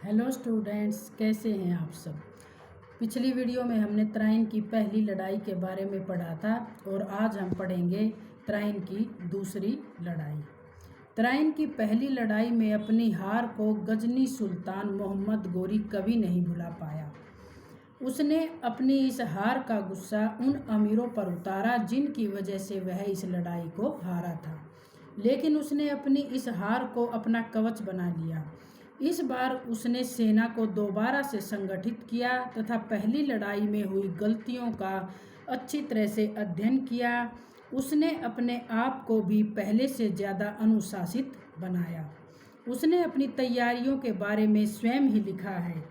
Hello students, कैसे हैं आप सब। पिछली वीडियो में हमने त्राइन की पहली लड़ाई के बारे में पढ़ा था और आज हम पढ़ेंगे त्राइन की दूसरी लड़ाई। त्राइन की पहली लड़ाई में अपनी हार को गजनी सुल्तान मोहम्मद गोरी कभी नहीं भुला पाया। उसने अपनी इस हार का गुस्सा उन अमीरों पर उतारा जिनकी वजह से वह इस लड़ाई को हारा था, लेकिन उसने अपनी इस हार को अपना कवच बना लिया। इस बार उसने सेना को दोबारा से संगठित किया तथा पहली लड़ाई में हुई गलतियों का अच्छी तरह से अध्ययन किया। उसने अपने आप को भी पहले से ज़्यादा अनुशासित बनाया। उसने अपनी तैयारियों के बारे में स्वयं ही लिखा है।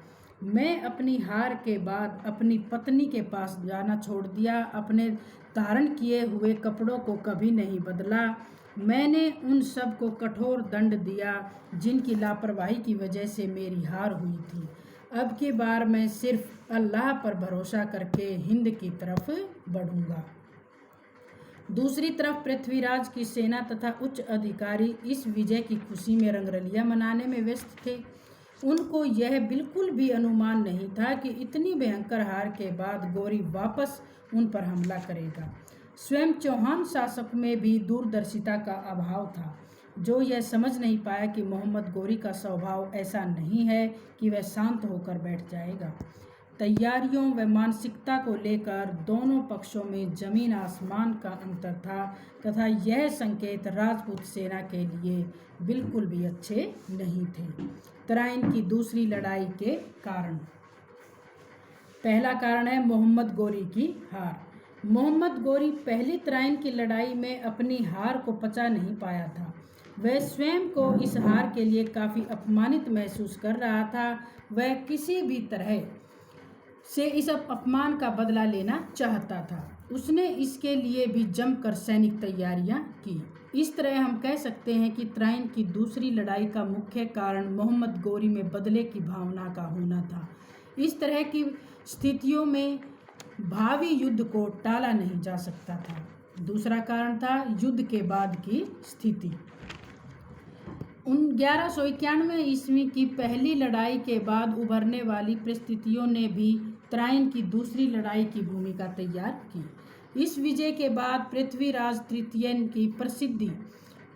मैं अपनी हार के बाद अपनी पत्नी के पास जाना छोड़ दिया, अपने धारण किए हुए कपड़ों को कभी नहीं बदला। मैंने उन सब को कठोर दंड दिया जिनकी लापरवाही की वजह से मेरी हार हुई थी। अब की बार मैं सिर्फ अल्लाह पर भरोसा करके हिंद की तरफ बढ़ूंगा। दूसरी तरफ पृथ्वीराज की सेना तथा उच्च अधिकारी इस विजय की खुशी में रंगरलियां मनाने में व्यस्त थे। उनको यह बिल्कुल भी अनुमान नहीं था कि इतनी भयंकर हार के बाद गोरी वापस उन पर हमला करेगा। स्वयं चौहान शासक में भी दूरदर्शिता का अभाव था, जो यह समझ नहीं पाया कि मोहम्मद गोरी का स्वभाव ऐसा नहीं है कि वह शांत होकर बैठ जाएगा। तैयारियों व मानसिकता को लेकर दोनों पक्षों में जमीन आसमान का अंतर था तथा यह संकेत राजपूत सेना के लिए बिल्कुल भी अच्छे नहीं थे। तराइन की दूसरी लड़ाई के कारण। पहला कारण है मोहम्मद गोरी की हार। मोहम्मद गोरी पहली तराइन की लड़ाई में अपनी हार को पचा नहीं पाया था। वह स्वयं को इस हार के लिए काफ़ी अपमानित महसूस कर रहा था। वह किसी भी तरह से इस अपमान का बदला लेना चाहता था। उसने इसके लिए भी जमकर सैनिक तैयारियां की। इस तरह हम कह सकते हैं कि त्राइन की दूसरी लड़ाई का मुख्य कारण मोहम्मद गोरी में बदले की भावना का होना था। इस तरह की स्थितियों में भावी युद्ध को टाला नहीं जा सकता था। दूसरा कारण था युद्ध के बाद की स्थिति। 1191 ईस्वी की पहली लड़ाई के बाद उभरने वाली परिस्थितियों ने भी त्राइन की दूसरी लड़ाई की भूमिका तैयार की। इस विजय के बाद पृथ्वीराज तृतीय की प्रसिद्धि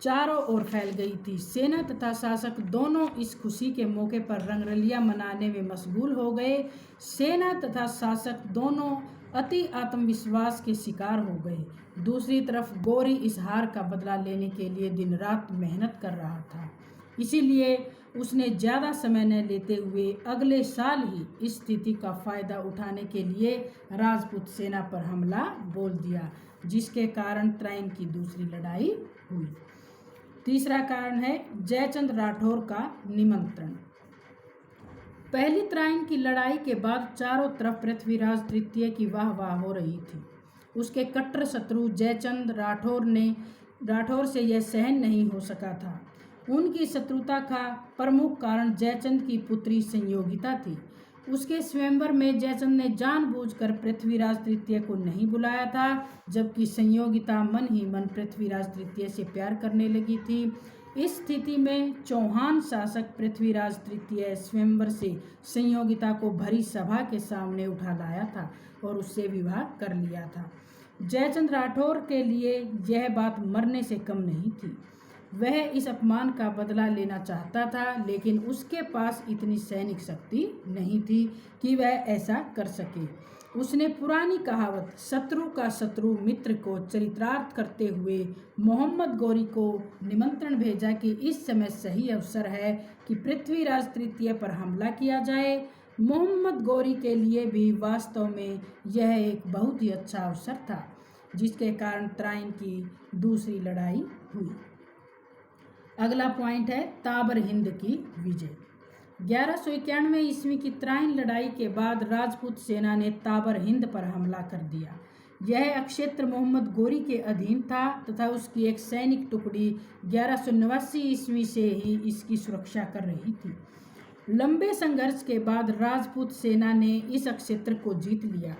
चारों ओर फैल गई थी। सेना तथा शासक दोनों इस खुशी के मौके पर रंगरलियां मनाने में मशगूल हो गए। सेना तथा शासक दोनों अति आत्मविश्वास के शिकार हो गए। दूसरी तरफ गोरी इस हार का बदला लेने के लिए दिन रात मेहनत कर रहा था। इसीलिए उसने ज़्यादा समय न लेते हुए अगले साल ही इस स्थिति का फ़ायदा उठाने के लिए राजपूत सेना पर हमला बोल दिया, जिसके कारण त्राइन की दूसरी लड़ाई हुई। तीसरा कारण है जयचंद राठौर का निमंत्रण। पहली त्राइन की लड़ाई के बाद चारों तरफ पृथ्वीराज तृतीय की वाह हो रही थी। उसके कट्टर शत्रु जयचंद राठौर से यह सहन नहीं हो सका था। उनकी शत्रुता का प्रमुख कारण जयचंद की पुत्री संयोगिता थी। उसके स्वयंवर में जयचंद ने जानबूझकर पृथ्वीराज तृतीय को नहीं बुलाया था, जबकि संयोगिता मन ही मन पृथ्वीराज तृतीय से प्यार करने लगी थी। इस स्थिति में चौहान शासक पृथ्वीराज तृतीय स्वयंवर से संयोगिता को भरी सभा के सामने उठा लाया था और उससे विवाह कर लिया था। जयचंद राठौर के लिए यह बात मरने से कम नहीं थी। वह इस अपमान का बदला लेना चाहता था, लेकिन उसके पास इतनी सैनिक शक्ति नहीं थी कि वह ऐसा कर सके। उसने पुरानी कहावत शत्रु का शत्रु मित्र को चरितार्थ करते हुए मोहम्मद गोरी को निमंत्रण भेजा कि इस समय सही अवसर है कि पृथ्वीराज तृतीय पर हमला किया जाए। मोहम्मद गोरी के लिए भी वास्तव में यह एक बहुत ही अच्छा अवसर था, जिसके कारण त्राइन की दूसरी लड़ाई हुई। अगला पॉइंट है ताबर हिंद की विजय। 1191 ईस्वी की त्राइन लड़ाई के बाद राजपूत सेना ने ताबर हिंद पर हमला कर दिया। यह अक्षेत्र मोहम्मद गोरी के अधीन था तथा उसकी एक सैनिक टुकड़ी 1189 ईस्वी से ही इसकी सुरक्षा कर रही थी। लंबे संघर्ष के बाद राजपूत सेना ने इस अक्षेत्र को जीत लिया।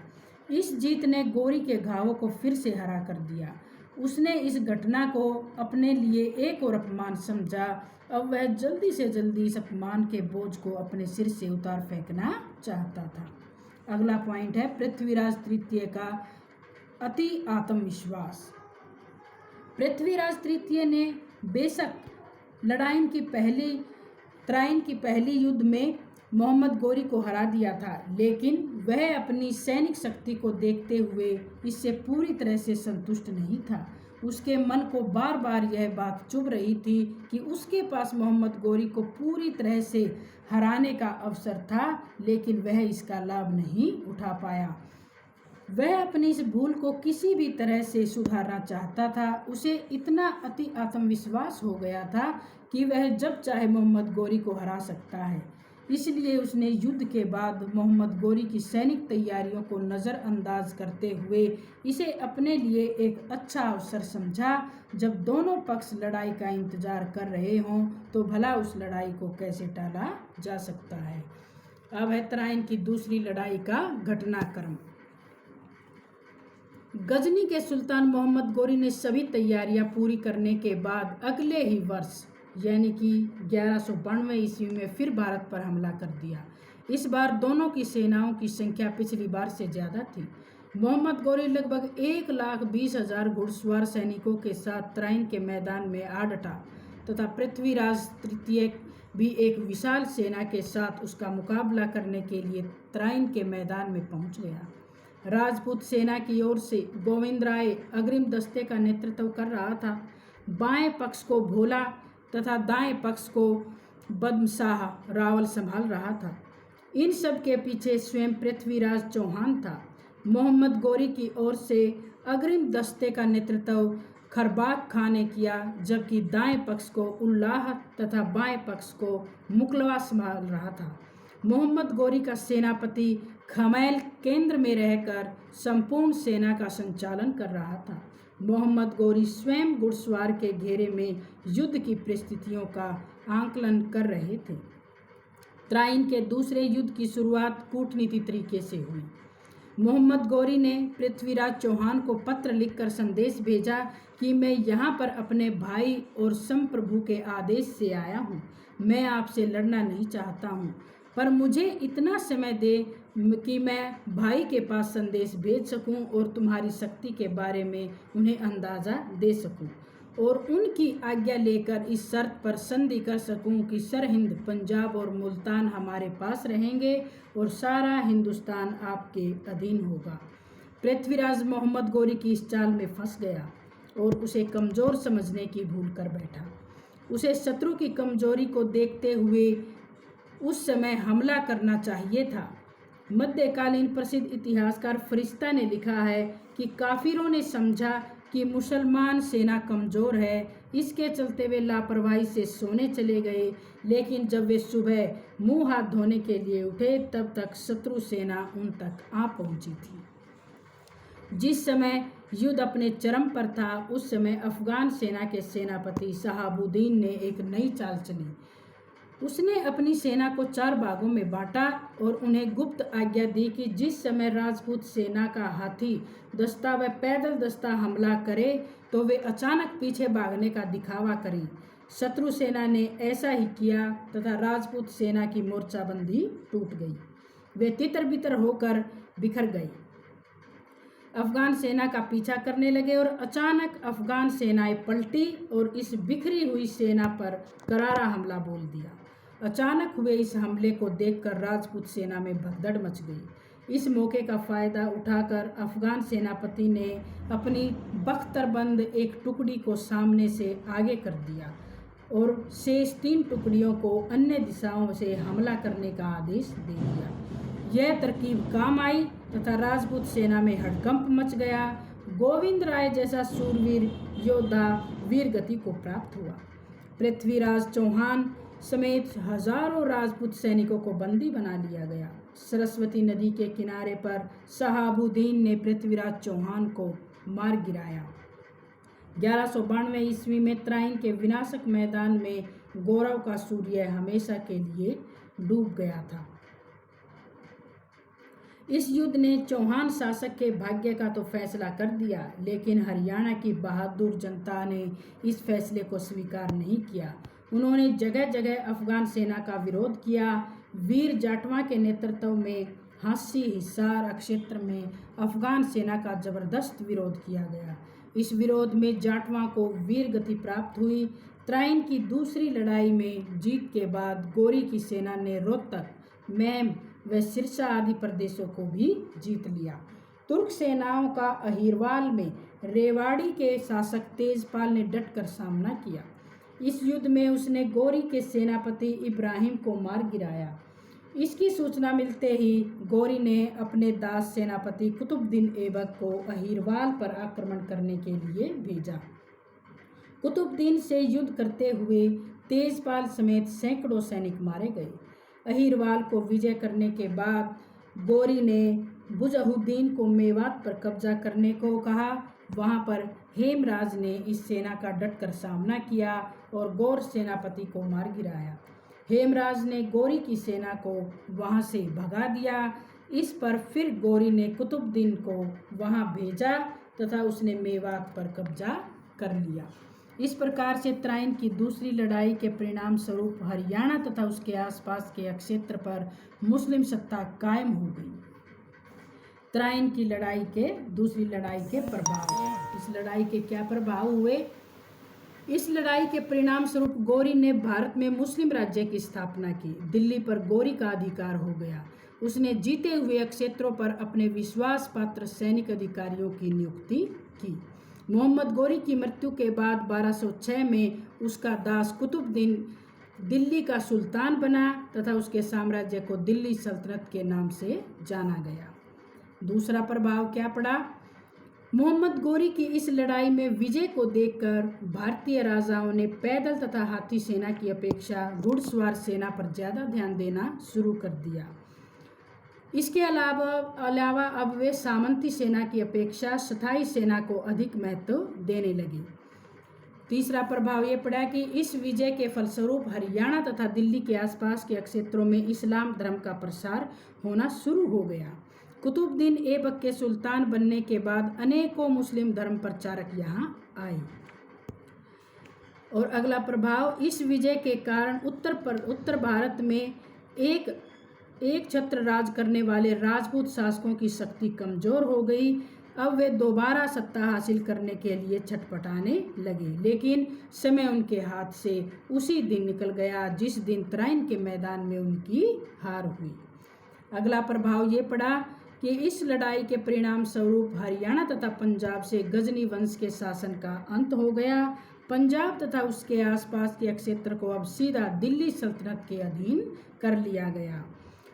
इस जीत ने गोरी के घावों को फिर से हरा कर दिया। उसने इस घटना को अपने लिए एक और अपमान समझा। अब वह जल्दी से जल्दी इस अपमान के बोझ को अपने सिर से उतार फेंकना चाहता था। अगला पॉइंट है पृथ्वीराज तृतीय का अति आत्मविश्वास। पृथ्वीराज तृतीय ने बेशक त्राइन की पहली युद्ध में मोहम्मद गोरी को हरा दिया था, लेकिन वह अपनी सैनिक शक्ति को देखते हुए इससे पूरी तरह से संतुष्ट नहीं था। उसके मन को बार बार यह बात चुभ रही थी कि उसके पास मोहम्मद गोरी को पूरी तरह से हराने का अवसर था, लेकिन वह इसका लाभ नहीं उठा पाया। वह अपनी इस भूल को किसी भी तरह से सुधारना चाहता था। उसे इतना अति आत्मविश्वास हो गया था कि वह जब चाहे मोहम्मद गोरी को हरा सकता है। इसलिए उसने युद्ध के बाद मोहम्मद गोरी की सैनिक तैयारियों को नज़रअंदाज करते हुए इसे अपने लिए एक अच्छा अवसर समझा। जब दोनों पक्ष लड़ाई का इंतजार कर रहे हों तो भला उस लड़ाई को कैसे टाला जा सकता है। अब है त्राइन की दूसरी लड़ाई का घटनाक्रम। गजनी के सुल्तान मोहम्मद गोरी ने सभी तैयारियां पूरी करने के बाद अगले ही वर्ष यानी कि 1192 ईस्वी में फिर भारत पर हमला कर दिया। इस बार दोनों की सेनाओं की संख्या पिछली बार से ज़्यादा थी। मोहम्मद गोरी लगभग 1,20,000 घुड़सवार सैनिकों के साथ त्राइन के मैदान में आ डटा तथा पृथ्वीराज तृतीय भी एक विशाल सेना के साथ उसका मुकाबला करने के लिए त्राइन के मैदान में पहुंच गया। राजपूत सेना की ओर से गोविंदराय अग्रिम दस्ते का नेतृत्व कर रहा था। बाएं पक्ष को भोला तथा दाएं पक्ष को बदमशाह रावल संभाल रहा था। इन सब के पीछे स्वयं पृथ्वीराज चौहान था। मोहम्मद गोरी की ओर से अग्रिम दस्ते का नेतृत्व खरबाग खां ने किया, जबकि दाएं पक्ष को उल्लाह तथा बाएं पक्ष को मुकलवा संभाल रहा था। मोहम्मद गोरी का सेनापति खमैल केंद्र में रहकर संपूर्ण सेना का संचालन कर रहा था। मोहम्मद गोरी स्वयं घुड़सवार के घेरे में युद्ध की परिस्थितियों का आकलन कर रहे थे। त्राइन के दूसरे युद्ध की शुरुआत कूटनीति तरीके से हुई। मोहम्मद गोरी ने पृथ्वीराज चौहान को पत्र लिखकर संदेश भेजा कि मैं यहाँ पर अपने भाई और संप्रभु के आदेश से आया हूँ। मैं आपसे लड़ना नहीं चाहता हूँ, पर मुझे इतना समय दे कि मैं भाई के पास संदेश भेज सकूं और तुम्हारी शक्ति के बारे में उन्हें अंदाज़ा दे सकूं और उनकी आज्ञा लेकर इस शर्त पर संधि कर सकूं कि सरहिंद, पंजाब और मुल्तान हमारे पास रहेंगे और सारा हिंदुस्तान आपके अधीन होगा। पृथ्वीराज मोहम्मद गोरी की इस चाल में फंस गया और उसे कमज़ोर समझने की भूल कर बैठा। उसे शत्रु की कमजोरी को देखते हुए उस समय हमला करना चाहिए था। मध्यकालीन प्रसिद्ध इतिहासकार फरिश्ता ने लिखा है कि काफिरों ने समझा कि मुसलमान सेना कमज़ोर है, इसके चलते वे लापरवाही से सोने चले गए, लेकिन जब वे सुबह मुंह हाथ धोने के लिए उठे तब तक शत्रु सेना उन तक आ पहुंची थी। जिस समय युद्ध अपने चरम पर था उस समय अफगान सेना के सेनापति शहाबुद्दीन ने एक नई चाल चली। उसने अपनी सेना को 4 भागों में बांटा और उन्हें गुप्त आज्ञा दी कि जिस समय राजपूत सेना का हाथी दस्ता व पैदल दस्ता हमला करे तो वे अचानक पीछे भागने का दिखावा करें। शत्रु सेना ने ऐसा ही किया तथा राजपूत सेना की मोर्चाबंदी टूट गई। वे तितर बितर होकर बिखर गए, अफगान सेना का पीछा करने लगे और अचानक अफगान सेनाएं पलटी और इस बिखरी हुई सेना पर करारा हमला बोल दिया। अचानक हुए इस हमले को देखकर राजपूत सेना में भगदड़ मच गई। इस मौके का फ़ायदा उठाकर अफगान सेनापति ने अपनी बख्तरबंद एक टुकड़ी को सामने से आगे कर दिया और शेष 3 टुकड़ियों को अन्य दिशाओं से हमला करने का आदेश दे दिया। यह तरकीब काम आई तथा राजपूत सेना में हड़कंप मच गया। गोविंद राय जैसा सूरवीर योद्धा वीर गति को प्राप्त हुआ। पृथ्वीराज चौहान समेत हजारों राजपूत सैनिकों को बंदी बना लिया गया। सरस्वती नदी के किनारे पर शहाबुद्दीन ने पृथ्वीराज चौहान को मार गिराया। 1192 ईस्वी में त्राइन के विनाशक मैदान में गौरव का सूर्य हमेशा के लिए डूब गया था। इस युद्ध ने चौहान शासक के भाग्य का तो फैसला कर दिया, लेकिन हरियाणा की बहादुर जनता ने इस फैसले को स्वीकार नहीं किया। उन्होंने जगह जगह अफगान सेना का विरोध किया। वीर जाटवा के नेतृत्व में हांसी, हिसार क्षेत्र में अफगान सेना का जबरदस्त विरोध किया गया। इस विरोध में जाटवा को वीर गति प्राप्त हुई। त्राइन की दूसरी लड़ाई में जीत के बाद गौरी की सेना ने रोहतक, मैम व सिरसा आदि प्रदेशों को भी जीत लिया। तुर्क सेनाओं का अहिरवाल में रेवाड़ी के शासक तेजपाल ने डटकर सामना किया। इस युद्ध में उसने गौरी के सेनापति इब्राहिम को मार गिराया। इसकी सूचना मिलते ही गौरी ने अपने दास सेनापति कुतुबुद्दीन ऐबक को अहिरवाल पर आक्रमण करने के लिए भेजा। कुतुबुद्दीन से युद्ध करते हुए तेजपाल समेत सैकड़ों सैनिक मारे गए। अहिरवाल को विजय करने के बाद गौरी ने बुजहुद्दीन को मेवात पर कब्जा करने को कहा। वहां पर हेमराज ने इस सेना का डटकर सामना किया और गौर सेनापति को मार गिराया। हेमराज ने गौरी की सेना को वहां से भगा दिया। इस पर फिर गौरी ने कुतुबुद्दीन को वहां भेजा तथा उसने मेवात पर कब्जा कर लिया। इस प्रकार से त्राइन की दूसरी लड़ाई के परिणाम स्वरूप हरियाणा तथा उसके आसपास के क्षेत्र पर मुस्लिम सत्ता कायम हो गई। त्राइन की लड़ाई के दूसरी लड़ाई के प्रभाव। इस लड़ाई के क्या प्रभाव हुए? इस लड़ाई के परिणाम स्वरूप गौरी ने भारत में मुस्लिम राज्य की स्थापना की। दिल्ली पर गौरी का अधिकार हो गया। उसने जीते हुए क्षेत्रों पर अपने विश्वास पात्र सैनिक अधिकारियों की नियुक्ति की। मोहम्मद गौरी की मृत्यु के बाद 1206 में उसका दास कुतुबुद्दीन दिल्ली का सुल्तान बना तथा उसके साम्राज्य को दिल्ली सल्तनत के नाम से जाना गया। दूसरा प्रभाव क्या पड़ा? मोहम्मद गौरी की इस लड़ाई में विजय को देखकर भारतीय राजाओं ने पैदल तथा हाथी सेना की अपेक्षा घुड़सवार सेना पर ज़्यादा ध्यान देना शुरू कर दिया। इसके अलावा अब वे सामंती सेना की अपेक्षा स्थायी सेना को अधिक महत्व देने लगे। तीसरा प्रभाव ये पड़ा कि इस विजय के फलस्वरूप हरियाणा तथा दिल्ली के आसपास के क्षेत्रों में इस्लाम धर्म का प्रसार होना शुरू हो गया। कुतुबुद्दीन ऐबक के सुल्तान बनने के बाद अनेकों मुस्लिम धर्म प्रचारक यहाँ आए। और अगला प्रभाव, इस विजय के कारण उत्तर भारत में एक छत्र राज करने वाले राजपूत शासकों की शक्ति कमजोर हो गई। अब वे दोबारा सत्ता हासिल करने के लिए छटपटाने लगे, लेकिन समय उनके हाथ से उसी दिन निकल गया जिस दिन त्राइन के मैदान में उनकी हार हुई। अगला प्रभाव ये पड़ा कि इस लड़ाई के परिणाम स्वरूप हरियाणा तथा पंजाब से गजनी वंश के शासन का अंत हो गया। पंजाब तथा उसके आसपास के क्षेत्र को अब सीधा दिल्ली सल्तनत के अधीन कर लिया गया।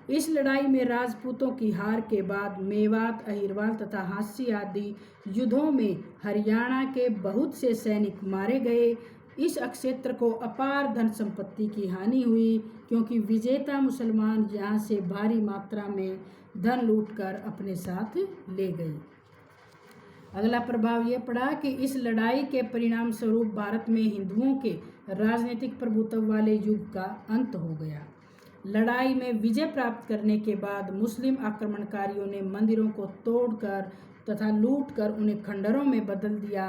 इस लड़ाई में राजपूतों की हार के बाद मेवात, अहिरवाल तथा हांसी आदि युद्धों में हरियाणा के बहुत से सैनिक मारे गए। इस क्षेत्र को अपार धन संपत्ति की हानि हुई, क्योंकि विजेता मुसलमान यहाँ से भारी मात्रा में धन लूटकर अपने साथ ले गए। अगला प्रभाव यह पड़ा कि इस लड़ाई के परिणाम स्वरूप भारत में हिंदुओं के राजनीतिक प्रभुत्व वाले युग का अंत हो गया। लड़ाई में विजय प्राप्त करने के बाद मुस्लिम आक्रमणकारियों ने मंदिरों को तोड़कर तथा लूटकर उन्हें खंडरों में बदल दिया।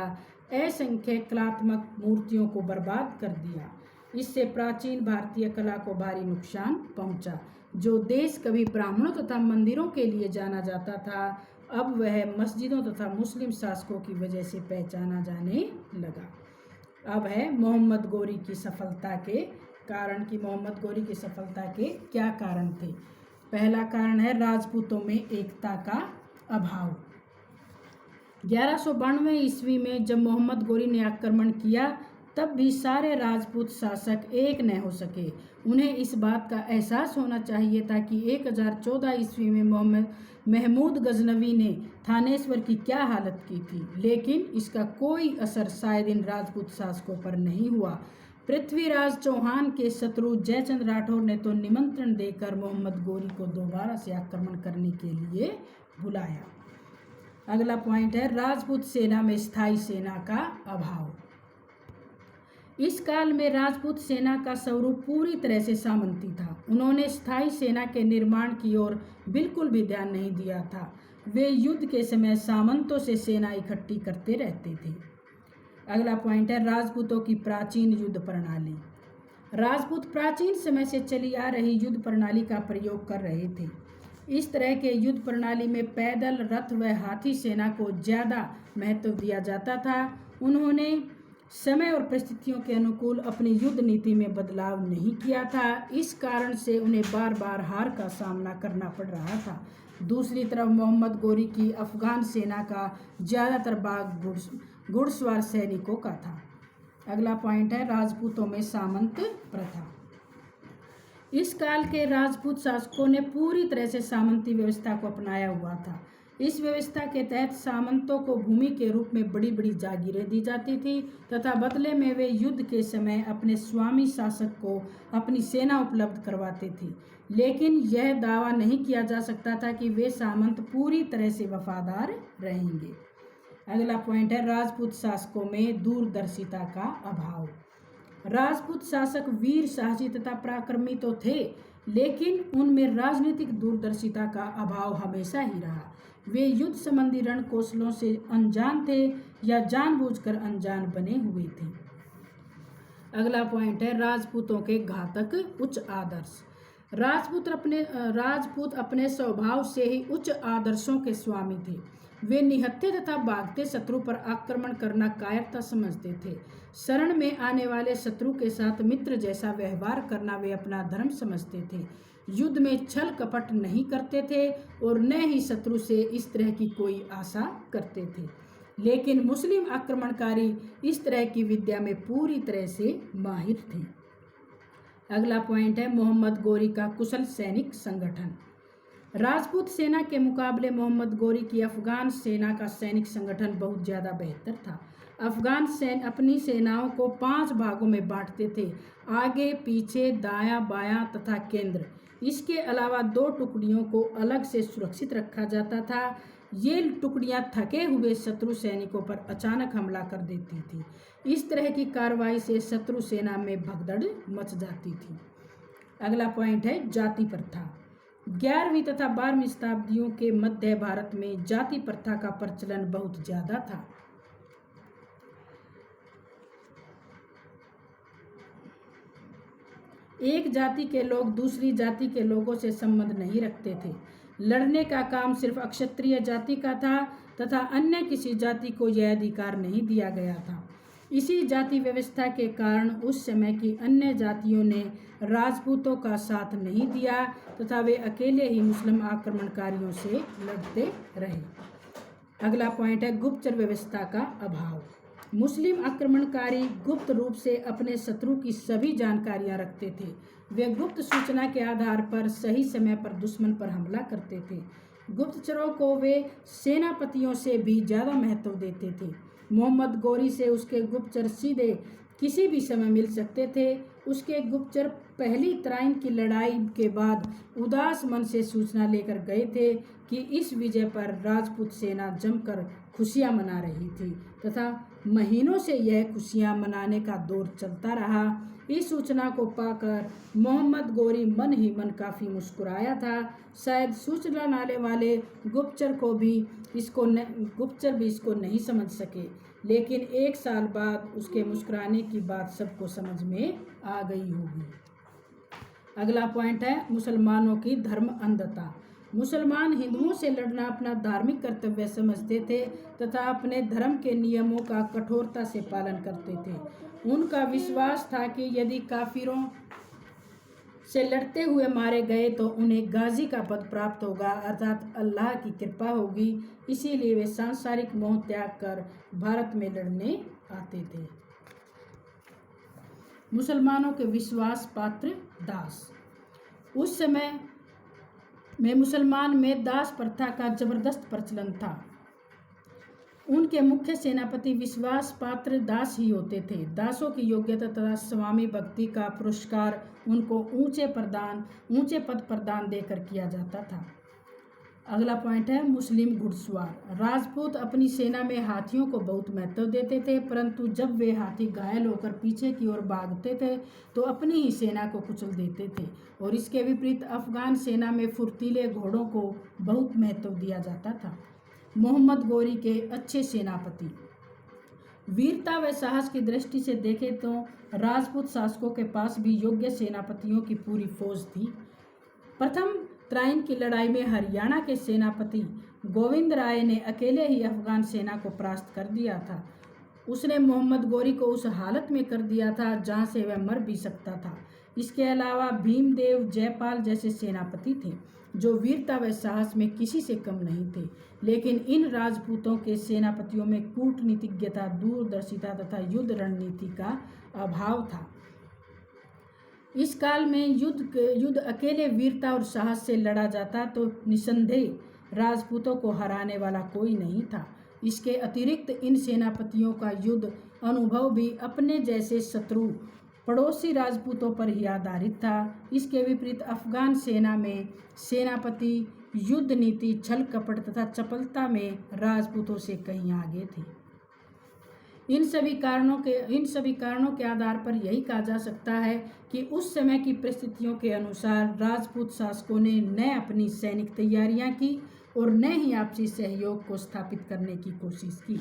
असंख्य कलात्मक मूर्तियों को बर्बाद कर दिया। इससे प्राचीन भारतीय कला को भारी नुकसान पहुंचा। जो देश कभी ब्राह्मणों तथा मंदिरों के लिए जाना जाता था, अब वह मस्जिदों तथा मुस्लिम शासकों की वजह से पहचाना जाने लगा। अब है मोहम्मद गौरी की सफलता के कारण कि मोहम्मद गौरी की सफलता के क्या कारण थे। पहला कारण है राजपूतों में एकता का अभाव। 1192 ईस्वी में जब मोहम्मद गौरी ने आक्रमण किया, तब भी सारे राजपूत शासक एक न हो सके। उन्हें इस बात का एहसास होना चाहिए था कि 1014 ईस्वी में महमूद गजनवी ने थानेश्वर की क्या हालत की थी, लेकिन इसका कोई असर शायद इन राजपूत शासकों पर नहीं हुआ। पृथ्वीराज चौहान के शत्रु जयचंद राठौर ने तो निमंत्रण देकर मोहम्मद गौरी को दोबारा से आक्रमण करने के लिए बुलाया। अगला पॉइंट है राजपूत सेना में स्थायी सेना का अभाव। इस काल में राजपूत सेना का स्वरूप पूरी तरह से सामंती था। उन्होंने स्थायी सेना के निर्माण की ओर बिल्कुल भी ध्यान नहीं दिया था। वे युद्ध के समय सामंतों से सेना इकट्ठी करते रहते थे। अगला पॉइंट है राजपूतों की प्राचीन युद्ध प्रणाली। राजपूत प्राचीन समय से चली आ रही युद्ध प्रणाली का प्रयोग कर रहे थे। इस तरह के युद्ध प्रणाली में पैदल, रथ व हाथी सेना को ज़्यादा महत्व दिया जाता था। उन्होंने समय और परिस्थितियों के अनुकूल अपनी युद्ध नीति में बदलाव नहीं किया था। इस कारण से उन्हें बार बार हार का सामना करना पड़ रहा था। दूसरी तरफ मोहम्मद गोरी की अफगान सेना का ज़्यादातर भाग घुड़सवार सैनिकों का था। अगला पॉइंट है राजपूतों में सामंत प्रथा। इस काल के राजपूत शासकों ने पूरी तरह से सामंती व्यवस्था को अपनाया हुआ था। इस व्यवस्था के तहत सामंतों को भूमि के रूप में बड़ी बड़ी जागीरें दी जाती थी तथा बदले में वे युद्ध के समय अपने स्वामी शासक को अपनी सेना उपलब्ध करवाते थे। लेकिन यह दावा नहीं किया जा सकता था कि वे सामंत पूरी तरह से वफादार रहेंगे। अगला पॉइंट है राजपूत शासकों में दूरदर्शिता का अभाव। राजपूत शासक वीर, साहसी तथा पराक्रमी तो थे, लेकिन उनमें राजनीतिक दूरदर्शिता का अभाव हमेशा ही रहा। वे युद्ध संबंधी रणकौशलों से अनजान थे या जानबूझकर अनजान बने हुए थे। अगला पॉइंट है राजपूतों के घातक उच्च आदर्श। राजपूत अपने स्वभाव से ही उच्च आदर्शों के स्वामी थे। वे निहत्थे तथा भागते शत्रु पर आक्रमण करना कायरता समझते थे। शरण में आने वाले शत्रु के साथ मित्र जैसा व्यवहार करना वे अपना धर्म समझते थे। युद्ध में छल कपट नहीं करते थे और न ही शत्रु से इस तरह की कोई आशा करते थे। लेकिन मुस्लिम आक्रमणकारी इस तरह की विद्या में पूरी तरह से माहिर थे। अगला पॉइंट है मोहम्मद गोरी का कुशल सैनिक संगठन। राजपूत सेना के मुकाबले मोहम्मद गोरी की अफगान सेना का सैनिक संगठन बहुत ज़्यादा बेहतर था। अफगान सैन्य अपनी सेनाओं को 5 भागों में बांटते थे, आगे, पीछे, दायां, बायां तथा केंद्र। इसके अलावा 2 टुकड़ियों को अलग से सुरक्षित रखा जाता था। ये टुकड़ियां थके हुए शत्रु सैनिकों पर अचानक हमला कर देती थी। इस तरह की कार्रवाई से शत्रु सेना में भगदड़ मच जाती थी। अगला पॉइंट है जाति प्रथा। 11वीं तथा 12वीं शताब्दियों के मध्य भारत में जाति प्रथा का प्रचलन बहुत ज़्यादा था। एक जाति के लोग दूसरी जाति के लोगों से संबंध नहीं रखते थे। लड़ने का काम सिर्फ अक्षत्रिय जाति का था तथा अन्य किसी जाति को यह अधिकार नहीं दिया गया था। इसी जाति व्यवस्था के कारण उस समय की अन्य जातियों ने राजपूतों का साथ नहीं दिया तथा वे अकेले ही मुस्लिम आक्रमणकारियों से लड़ते रहे। अगला पॉइंट है गुप्तचर व्यवस्था का अभाव। मुस्लिम आक्रमणकारी गुप्त रूप से अपने शत्रु की सभी जानकारियां रखते थे। वे गुप्त सूचना के आधार पर सही समय पर दुश्मन पर हमला करते थे। गुप्तचरों को वे सेनापतियों से भी ज़्यादा महत्व देते थे। मोहम्मद गोरी से उसके गुप्तचर सीधे किसी भी समय मिल सकते थे। उसके गुप्तचर पहली तराइन की लड़ाई के बाद उदास मन से सूचना लेकर गए थे कि इस विजय पर राजपूत सेना जमकर खुशियां मना रही थी तथा महीनों से यह खुशियां मनाने का दौर चलता रहा। इस सूचना को पाकर मोहम्मद गोरी मन ही मन काफ़ी मुस्कुराया था। शायद सूचना लाने वाले गुप्तचर भी इसको नहीं समझ सके, लेकिन 1 साल बाद उसके मुस्कुराने की बात सबको समझ में आ गई होगी। अगला पॉइंट है मुसलमानों की धर्म अंधता। मुसलमान हिंदुओं से लड़ना अपना धार्मिक कर्तव्य समझते थे तथा अपने धर्म के नियमों का कठोरता से पालन करते थे। उनका विश्वास था कि यदि काफिरों से लड़ते हुए मारे गए तो उन्हें गाजी का पद प्राप्त होगा, अर्थात अल्लाह की कृपा होगी। इसीलिए वे सांसारिक मोह त्याग कर भारत में लड़ने आते थे। मुसलमानों के विश्वास पात्र दास। उस समय में मुसलमान में दास प्रथा का जबरदस्त प्रचलन था। उनके मुख्य सेनापति विश्वास पात्र दास ही होते थे। दासों की योग्यता तथा स्वामी भक्ति का पुरस्कार उनको ऊंचे पद प्रदान देकर किया जाता था। अगला पॉइंट है मुस्लिम घुड़सवार। राजपूत अपनी सेना में हाथियों को बहुत महत्व देते थे, परंतु जब वे हाथी घायल होकर पीछे की ओर भागते थे तो अपनी ही सेना को कुचल देते थे। और इसके विपरीत अफगान सेना में फुर्तीले घोड़ों को बहुत महत्व दिया जाता था। मोहम्मद गोरी के अच्छे सेनापति। वीरता व साहस की दृष्टि से देखें तो राजपूत शासकों के पास भी योग्य सेनापतियों की पूरी फौज थी। प्रथम त्राइन की लड़ाई में हरियाणा के सेनापति गोविंद राय ने अकेले ही अफगान सेना को परास्त कर दिया था। उसने मोहम्मद गोरी को उस हालत में कर दिया था जहां से वह मर भी सकता था। इसके अलावा भीमदेव जयपाल जैसे सेनापति थे जो वीरता व साहस में किसी से कम नहीं थे, लेकिन इन राजपूतों के सेनापतियों में कूटनीतिज्ञता, दूरदर्शिता तथा युद्ध रणनीति का अभाव था। इस काल में युद्ध अकेले वीरता और साहस से लड़ा जाता तो निसंदेह राजपूतों को हराने वाला कोई नहीं था। इसके अतिरिक्त इन सेनापतियों का युद्ध अनुभव भी अपने जैसे शत्रु पड़ोसी राजपूतों पर ही आधारित था। इसके विपरीत अफगान सेना में सेनापति युद्ध नीति, छल कपट तथा चपलता में राजपूतों से कहीं आगे थे। इन सभी कारणों के आधार पर यही कहा जा सकता है कि उस समय की परिस्थितियों के अनुसार राजपूत शासकों ने न अपनी सैनिक तैयारियां की और न ही आपसी सहयोग को स्थापित करने की कोशिश की।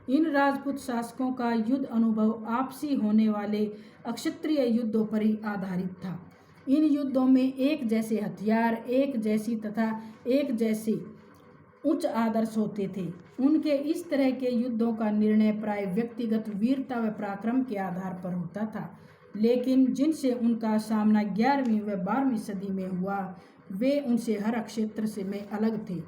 इन राजपूत शासकों का युद्ध अनुभव आपसी होने वाले अक्षत्रिय युद्धों पर ही आधारित था। इन युद्धों में एक जैसे हथियार, एक जैसी तथा एक जैसे उच्च आदर्श होते थे। उनके इस तरह के युद्धों का निर्णय प्राय व्यक्तिगत वीरता व पराक्रम के आधार पर होता था, लेकिन जिनसे उनका सामना 11वीं व 12वीं सदी में हुआ वे उनसे हर क्षेत्र से में अलग थे।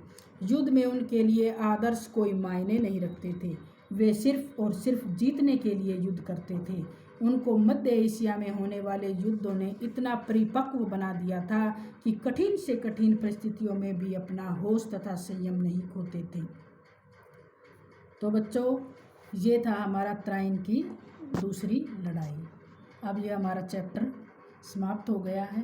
युद्ध में उनके लिए आदर्श कोई मायने नहीं रखते थे। वे सिर्फ और सिर्फ जीतने के लिए युद्ध करते थे। उनको मध्य एशिया में होने वाले युद्धों ने इतना परिपक्व बना दिया था कि कठिन से कठिन परिस्थितियों में भी अपना होश तथा संयम नहीं खोते थे। तो बच्चों, ये था हमारा त्राइन की दूसरी लड़ाई। अब ये हमारा चैप्टर समाप्त हो गया है।